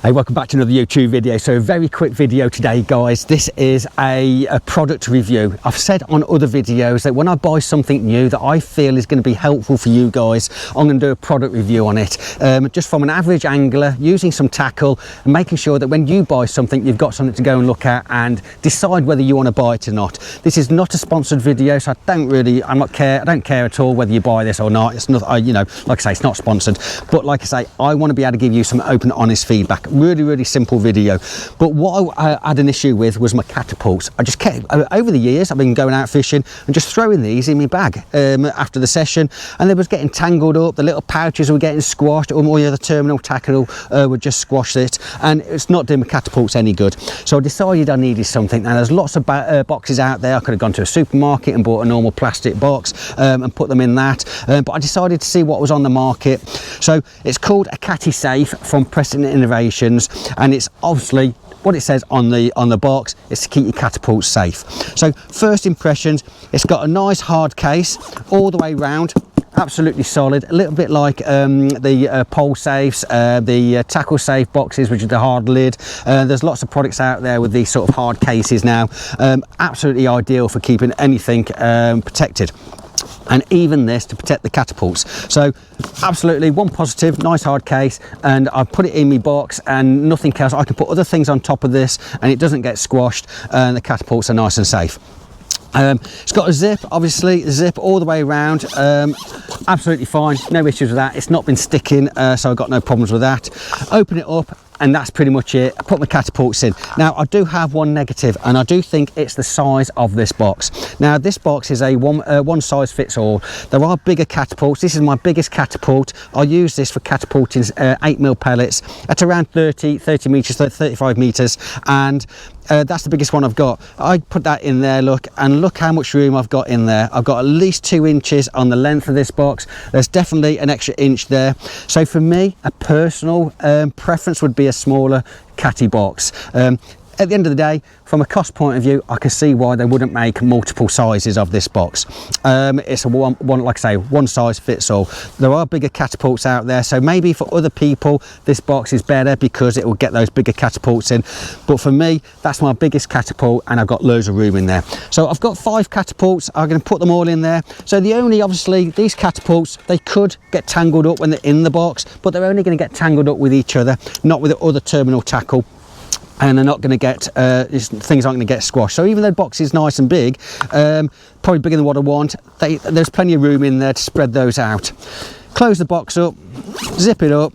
Hey, welcome back to another YouTube video. So a very quick video today, guys. This is a product review. I've said on other videos that when I buy something new that I feel is going to be helpful for you guys, I'm going to do a product review on it, just from an average angler, using some tackle and making sure that when you buy something, you've got something to go and look at and decide whether you want to buy it or not. This is not a sponsored video, so I don't care at all whether you buy this or not. It's not, you know, like I say, it's not sponsored, but like I say, I want to be able to give you some open, honest feedback. Really simple video. But what I had an issue with was my catapults. I just kept, over the years I've been going out fishing and just throwing these in my bag after the session, and they was getting tangled up, the little pouches were getting squashed, or the terminal tackle would just squash it, and it's not doing my catapults any good. So I decided I needed something. Now there's lots of boxes out there. I could have gone to a supermarket and bought a normal plastic box and put them in that, but I decided to see what was on the market. So it's called a Catty safe from Preston Innovations, and it's obviously what it says on the box is to keep your catapults safe. So first impressions, it's got a nice hard case all the way round, absolutely solid, a little bit like the pole safes, the tackle safe boxes, which is the hard lid. There's lots of products out there with these sort of hard cases now. Absolutely ideal for keeping anything protected, and even this to protect the catapults. So absolutely one positive, nice hard case, and I've put it in my box and nothing else. I can put other things on top of this and it doesn't get squashed, and the catapults are nice and safe. It's got a zip, obviously, zip all the way around, absolutely fine, no issues with that. It's not been sticking, so I've got no problems with that. Open it up, and that's pretty much it. I put my catapults in. Now I do have one negative, and I do think it's the size of this box. Now this box is a one size fits all. There are bigger catapults. This is my biggest catapult. I use this for catapulting 8mm pellets at around 30 meters, 35 meters, and that's the biggest one I've got. I put that in there, look how much room I've got in there. I've got at least 2 inches on the length of this box. There's definitely an extra inch there. So for me, a personal preference would be a smaller Catty box. At the end of the day, from a cost point of view, I can see why they wouldn't make multiple sizes of this box. It's a one, like I say, one size fits all. There are bigger catapults out there, so maybe for other people this box is better because it will get those bigger catapults in. But for me, that's my biggest catapult, and I've got loads of room in there. So I've got 5 catapults. I'm going to put them all in there. So obviously these catapults, they could get tangled up when they're in the box, but they're only going to get tangled up with each other, not with the other terminal tackle. And they're not going to get, things aren't going to get squashed. So even though the box is nice and big, probably bigger than what I want, there's plenty of room in there to spread those out. Close the box up, zip it up,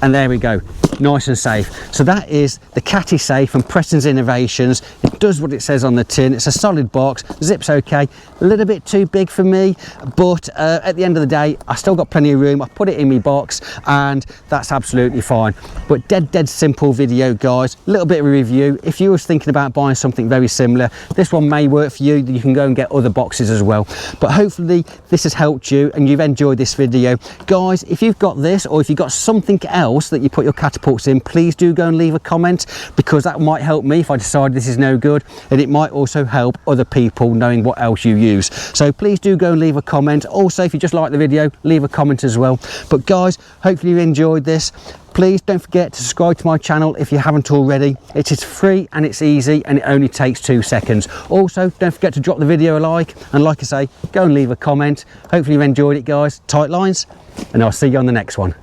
and there we go, nice and safe. So that is the Catty safe from Preston's Innovations. It does what it says on the tin. It's a solid box, zip's okay, a little bit too big for me, but at the end of the day, I still got plenty of room. I put it in my box, and that's absolutely fine. But dead simple video, guys. A little bit of a review. If you was thinking about buying something very similar, this one may work for you. You can go and get other boxes as well. But hopefully this has helped you and you've enjoyed this video. Guys, if you've got this, or if you've got something else that you put your catapults in, please do go and leave a comment, because that might help me if I decide this is no good, and it might also help other people knowing what else you use. So please do go and leave a comment. Also, if you just like the video, leave a comment as well. But guys, hopefully you enjoyed this. Please don't forget to subscribe to my channel if you haven't already. It is free and it's easy, and it only takes 2 seconds. Also, don't forget to drop the video a like, and like I say, go and leave a comment. Hopefully you enjoyed it, guys. Tight lines, and I'll see you on the next one.